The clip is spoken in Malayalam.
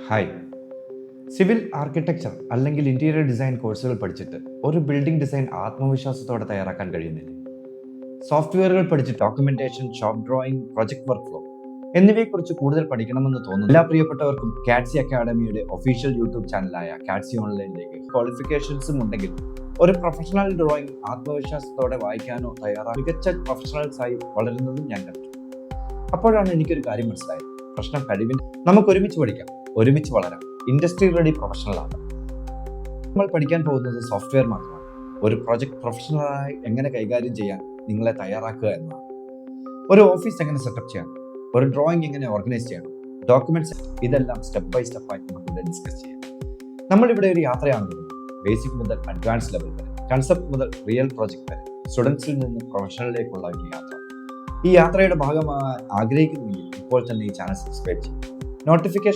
ഹായ്. സിവിൽ ആർക്കിടെക്ചർ അല്ലെങ്കിൽ ഇന്റീരിയർ ഡിസൈൻ കോഴ്സുകൾ പഠിച്ചിട്ട് ഒരു ബിൽഡിംഗ് ഡിസൈൻ ആത്മവിശ്വാസത്തോടെ തയ്യാറാക്കാൻ കഴിയുന്നില്ല. സോഫ്റ്റ്വെയറുകൾ പഠിച്ച് documentation, shop drawing, project work flow എന്നിവയെക്കുറിച്ച് കൂടുതൽ പഠിക്കണമെന്ന് തോന്നുന്നു. എല്ലാ പ്രിയപ്പെട്ടവർക്കും കാറ്റ്സി അക്കാഡമിയുടെ ഒഫീഷ്യൽ യൂട്യൂബ് ചാനലായ കാറ്റ്സി ഓൺലൈനിലേക്ക് ക്വാളിഫിക്കേഷൻസും ഉണ്ടെങ്കിൽ ഒരു പ്രൊഫഷണൽ ഡ്രോയിങ് ആത്മവിശ്വാസത്തോടെ വായിക്കാനോ മികച്ച പ്രൊഫഷണൽസായി വളരുന്നതും ഞാൻ കണ്ടു. അപ്പോഴാണ് എനിക്കൊരു കാര്യം മനസ്സിലായത്. പ്രശ്നം കഴിവിന്. നമുക്ക് ഒരുമിച്ച് പഠിക്കാം, ഒരുമിച്ച് വളരാം, ഇൻഡസ്ട്രി റെഡി പ്രൊഫഷണൽ ആകാം. നമ്മൾ പഠിക്കാൻ പോകുന്നത് സോഫ്റ്റ്വെയർ മാത്രമാണ്. ഒരു പ്രോജക്ട് പ്രൊഫഷണലായി എങ്ങനെ കൈകാര്യം ചെയ്യാൻ നിങ്ങളെ തയ്യാറാക്കുക എന്നതാണ്. ഒരു ഓഫീസ് എങ്ങനെ സെറ്റപ്പ് ചെയ്യണം, ഒരു ഡ്രോയിങ് എങ്ങനെ ഓർഗനൈസ് ചെയ്യണം, ഡോക്യുമെന്റ്സ്, ഇതെല്ലാം സ്റ്റെപ്പ് ബൈ സ്റ്റെപ്പായി നമുക്കിവിടെ ഡിസ്കസ് ചെയ്യാം. നമ്മളിവിടെ ഒരു യാത്രയാണ് വരുന്നത്. ബേസിക് മുതൽ അഡ്വാൻസ് ലെവൽ വരെ, കൺസെപ്റ്റ് മുതൽ റിയൽ പ്രോജക്ട് വരെ, സ്റ്റുഡൻസിൽ നിന്ന് പ്രൊഫഷണലിലേക്കുള്ള ഒരു യാത്ര. ഈ യാത്രയുടെ ഭാഗമാകാൻ ആഗ്രഹിക്കുന്നെങ്കിൽ ഇപ്പോൾ തന്നെ ഈ ചാനൽ സബ്സ്ക്രൈബ് ചെയ്യും. നോട്ടിഫിക്കേഷൻ